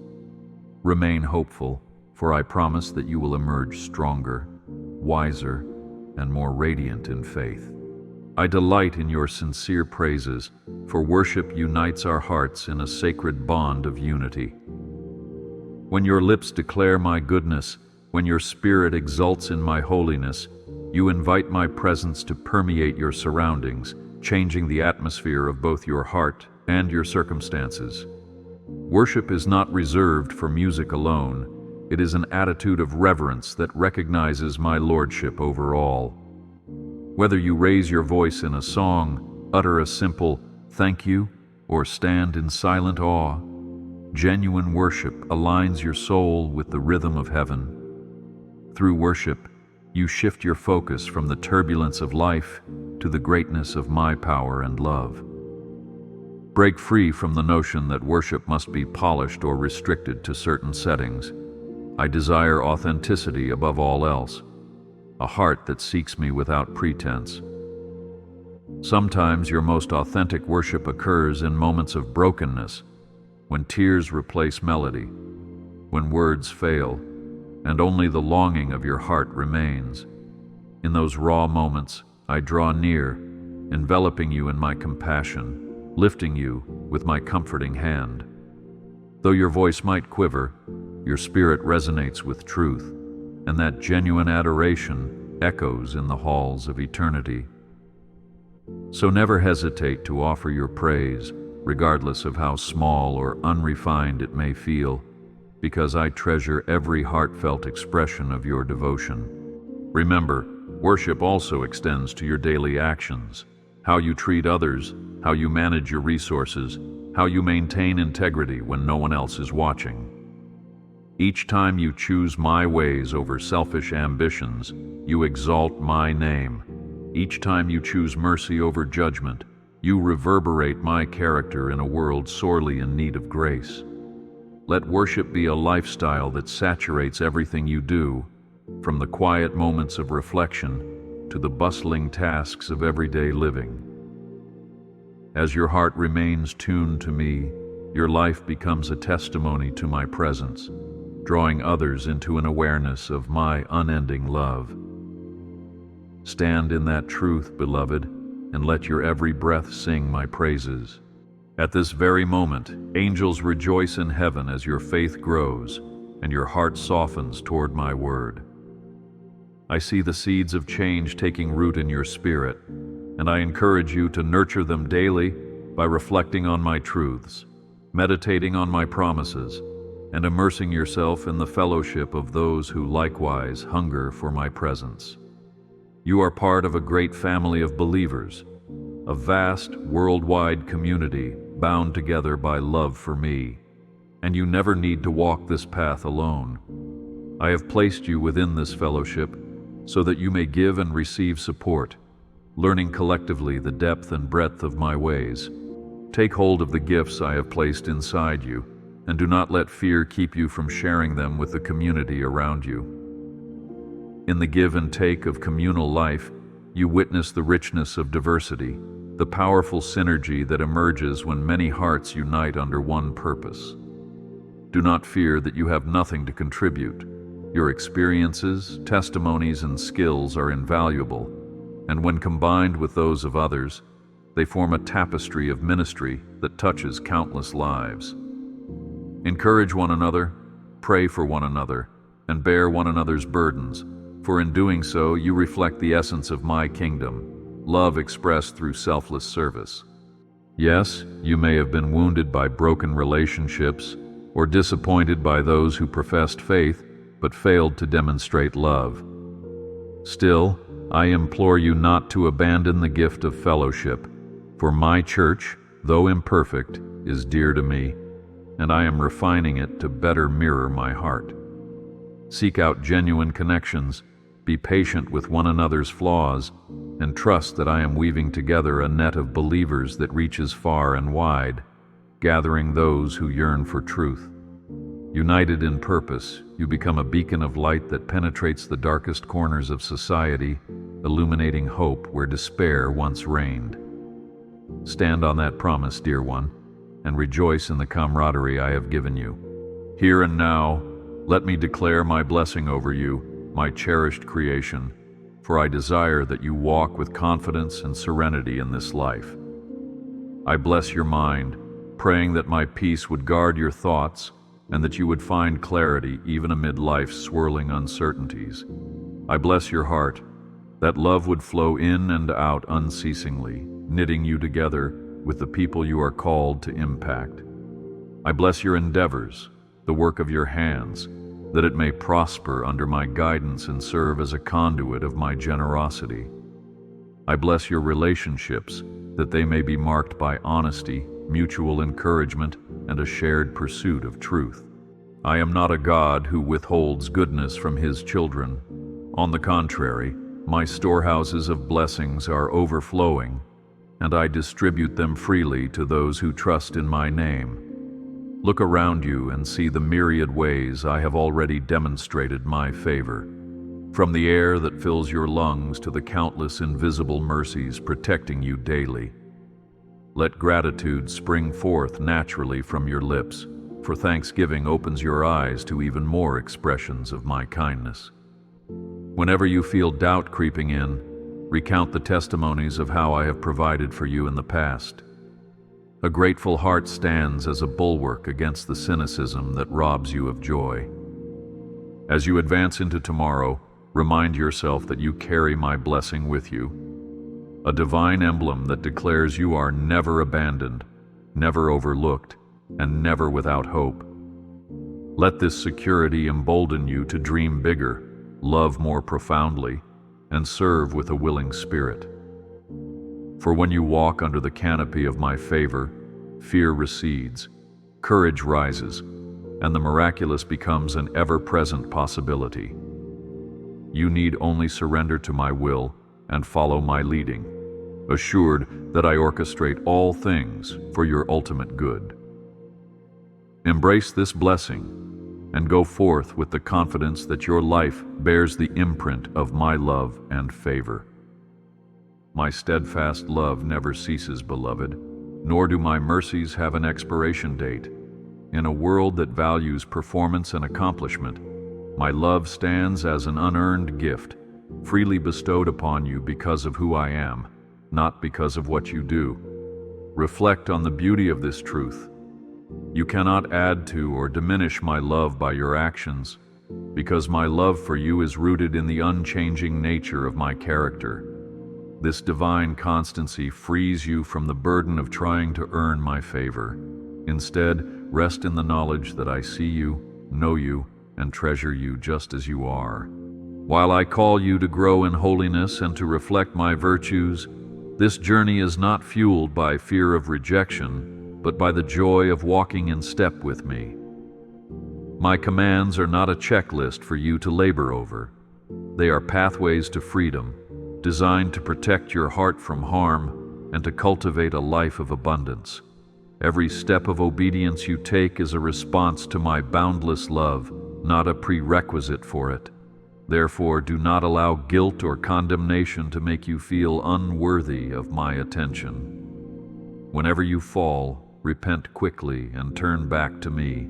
S1: Remain hopeful, for I promise that you will emerge stronger, wiser, and more radiant in faith. I delight in your sincere praises, for worship unites our hearts in a sacred bond of unity. When your lips declare my goodness, when your spirit exults in my holiness, you invite my presence to permeate your surroundings, changing the atmosphere of both your heart and your circumstances. Worship is not reserved for music alone. It is an attitude of reverence that recognizes my lordship over all. Whether you raise your voice in a song, utter a simple "thank you," or stand in silent awe, genuine worship aligns your soul with the rhythm of heaven. Through worship, you shift your focus from the turbulence of life to the greatness of my power and love. Break free from the notion that worship must be polished or restricted to certain settings. I desire authenticity above all else, a heart that seeks me without pretense. Sometimes your most authentic worship occurs in moments of brokenness, when tears replace melody, when words fail, and only the longing of your heart remains. In those raw moments, I draw near, enveloping you in my compassion, lifting you with my comforting hand. Though your voice might quiver, your spirit resonates with truth, and that genuine adoration echoes in the halls of eternity. So never hesitate to offer your praise, regardless of how small or unrefined it may feel, because I treasure every heartfelt expression of your devotion. Remember, worship also extends to your daily actions, how you treat others, how you manage your resources, how you maintain integrity when no one else is watching. Each time you choose my ways over selfish ambitions, you exalt my name. Each time you choose mercy over judgment, you reverberate my character in a world sorely in need of grace. Let worship be a lifestyle that saturates everything you do, from the quiet moments of reflection to the bustling tasks of everyday living. As your heart remains tuned to me, your life becomes a testimony to my presence, drawing others into an awareness of my unending love. Stand in that truth, beloved, and let your every breath sing my praises. At this very moment, angels rejoice in heaven as your faith grows and your heart softens toward my word. I see the seeds of change taking root in your spirit, and I encourage you to nurture them daily by reflecting on my truths, meditating on my promises, and immersing yourself in the fellowship of those who likewise hunger for my presence. You are part of a great family of believers, a vast worldwide community bound together by love for me, and you never need to walk this path alone. I have placed you within this fellowship so that you may give and receive support, learning collectively the depth and breadth of my ways. Take hold of the gifts I have placed inside you, and do not let fear keep you from sharing them with the community around you. In the give and take of communal life, you witness the richness of diversity, the powerful synergy that emerges when many hearts unite under one purpose. Do not fear that you have nothing to contribute. Your experiences, testimonies, and skills are invaluable, and when combined with those of others, they form a tapestry of ministry that touches countless lives. Encourage one another, pray for one another, and bear one another's burdens, for in doing so you reflect the essence of my kingdom, love expressed through selfless service. Yes, you may have been wounded by broken relationships or disappointed by those who professed faith but failed to demonstrate love. Still, I implore you not to abandon the gift of fellowship, for my church, though imperfect, is dear to me, and I am refining it to better mirror my heart. Seek out genuine connections, be patient with one another's flaws, and trust that I am weaving together a net of believers that reaches far and wide, gathering those who yearn for truth. United in purpose, you become a beacon of light that penetrates the darkest corners of society, illuminating hope where despair once reigned. Stand on that promise, dear one, and rejoice in the camaraderie I have given you. Here and now, let me declare my blessing over you, my cherished creation, for I desire that you walk with confidence and serenity in this life. I bless your mind, praying that my peace would guard your thoughts and that you would find clarity even amid life's swirling uncertainties. I bless your heart, that love would flow in and out unceasingly, knitting you together with the people you are called to impact. I bless your endeavors, the work of your hands, that it may prosper under my guidance and serve as a conduit of my generosity. I bless your relationships, that they may be marked by honesty, mutual encouragement, and a shared pursuit of truth. I am not a God who withholds goodness from his children. On the contrary, my storehouses of blessings are overflowing, and I distribute them freely to those who trust in my name. Look around you and see the myriad ways I have already demonstrated my favor. From the air that fills your lungs to the countless invisible mercies protecting you daily. Let gratitude spring forth naturally from your lips, for thanksgiving opens your eyes to even more expressions of my kindness. Whenever you feel doubt creeping in, recount the testimonies of how I have provided for you in the past. A grateful heart stands as a bulwark against the cynicism that robs you of joy. As you advance into tomorrow, remind yourself that you carry my blessing with you, a divine emblem that declares you are never abandoned, never overlooked, and never without hope. Let this security embolden you to dream bigger, love more profoundly, and serve with a willing spirit. For when you walk under the canopy of my favor, fear recedes, courage rises, and the miraculous becomes an ever-present possibility. You need only surrender to my will and follow my leading, assured that I orchestrate all things for your ultimate good. Embrace this blessing and go forth with the confidence that your life bears the imprint of my love and favor. My steadfast love never ceases, beloved, nor do my mercies have an expiration date. In a world that values performance and accomplishment, my love stands as an unearned gift, freely bestowed upon you because of who I am, not because of what you do. Reflect on the beauty of this truth. You cannot add to or diminish my love by your actions, because my love for you is rooted in the unchanging nature of my character. This divine constancy frees you from the burden of trying to earn my favor. Instead, rest in the knowledge that I see you, know you, and treasure you just as you are. While I call you to grow in holiness and to reflect my virtues, this journey is not fueled by fear of rejection, but by the joy of walking in step with me. My commands are not a checklist for you to labor over. They are pathways to freedom, designed to protect your heart from harm and to cultivate a life of abundance. Every step of obedience you take is a response to my boundless love, not a prerequisite for it. Therefore, do not allow guilt or condemnation to make you feel unworthy of my attention. Whenever you fall, repent quickly and turn back to me,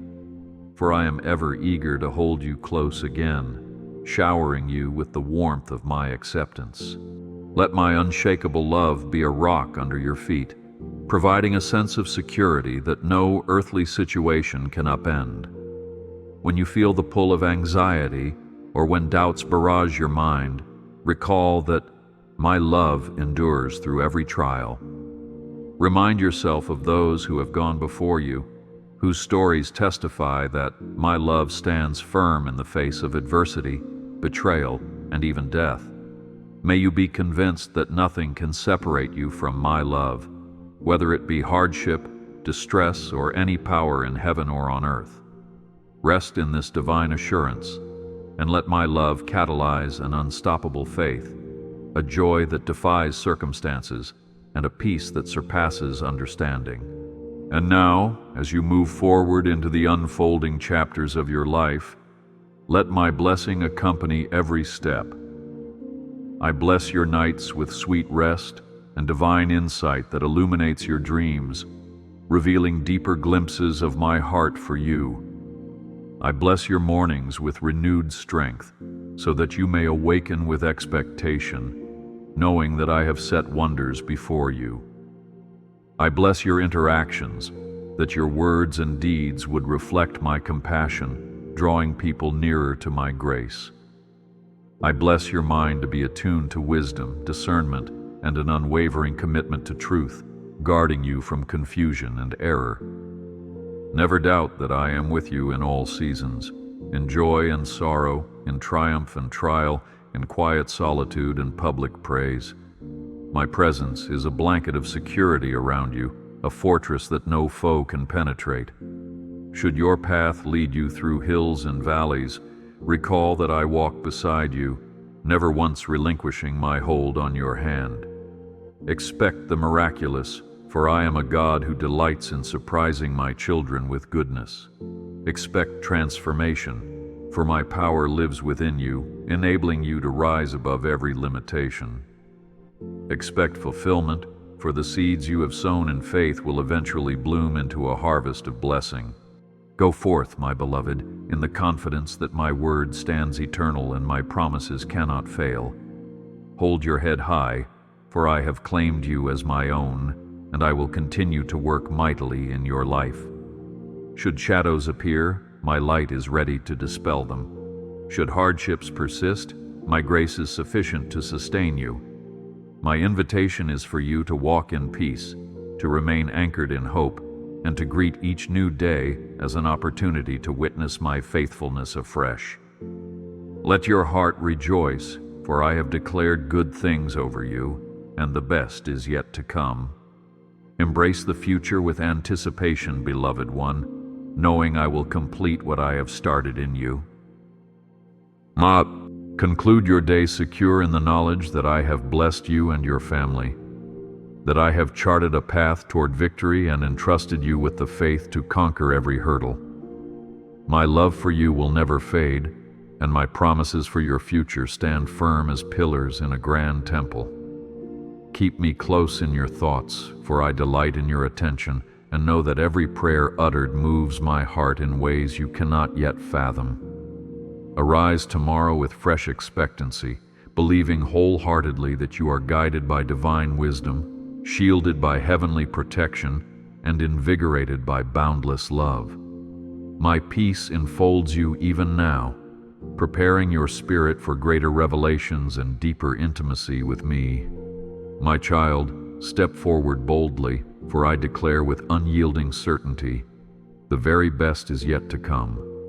S1: for I am ever eager to hold you close again, showering you with the warmth of my acceptance. Let my unshakable love be a rock under your feet, providing a sense of security that no earthly situation can upend. When you feel the pull of anxiety, or when doubts barrage your mind, recall that my love endures through every trial. Remind yourself of those who have gone before you, whose stories testify that my love stands firm in the face of adversity, betrayal, and even death. May you be convinced that nothing can separate you from my love, whether it be hardship, distress, or any power in heaven or on earth. Rest in this divine assurance, and let my love catalyze an unstoppable faith, a joy that defies circumstances, and a peace that surpasses understanding. And now, as you move forward into the unfolding chapters of your life, let my blessing accompany every step. I bless your nights with sweet rest and divine insight that illuminates your dreams, revealing deeper glimpses of my heart for you. I bless your mornings with renewed strength, so that you may awaken with expectation, knowing that I have set wonders before you. I bless your interactions, that your words and deeds would reflect my compassion, drawing people nearer to my grace. I bless your mind to be attuned to wisdom, discernment, and an unwavering commitment to truth, guarding you from confusion and error. Never doubt that I am with you in all seasons, in joy and sorrow, in triumph and trial, in quiet solitude and public praise. My presence is a blanket of security around you, a fortress that no foe can penetrate. Should your path lead you through hills and valleys, recall that I walk beside you, never once relinquishing my hold on your hand. Expect the miraculous, for I am a God who delights in surprising my children with goodness. Expect transformation, for my power lives within you, enabling you to rise above every limitation. Expect fulfillment, for the seeds you have sown in faith will eventually bloom into a harvest of blessing. Go forth, my beloved, in the confidence that my word stands eternal and my promises cannot fail. Hold your head high, for I have claimed you as my own, and I will continue to work mightily in your life. Should shadows appear, my light is ready to dispel them. Should hardships persist, my grace is sufficient to sustain you. My invitation is for you to walk in peace, to remain anchored in hope, and to greet each new day as an opportunity to witness my faithfulness afresh. Let your heart rejoice, for I have declared good things over you, and the best is yet to come. Embrace the future with anticipation, beloved one, knowing I will complete what I have started in you. Conclude your day secure in the knowledge that I have blessed you and your family, that I have charted a path toward victory and entrusted you with the faith to conquer every hurdle. My love for you will never fade, and my promises for your future stand firm as pillars in a grand temple. Keep me close in your thoughts, for I delight in your attention, and know that every prayer uttered moves my heart in ways you cannot yet fathom. Arise tomorrow with fresh expectancy, believing wholeheartedly that you are guided by divine wisdom, shielded by heavenly protection, and invigorated by boundless love. My peace enfolds you even now, preparing your spirit for greater revelations and deeper intimacy with me. My child, step forward boldly, for I declare with unyielding certainty, the very best is yet to come.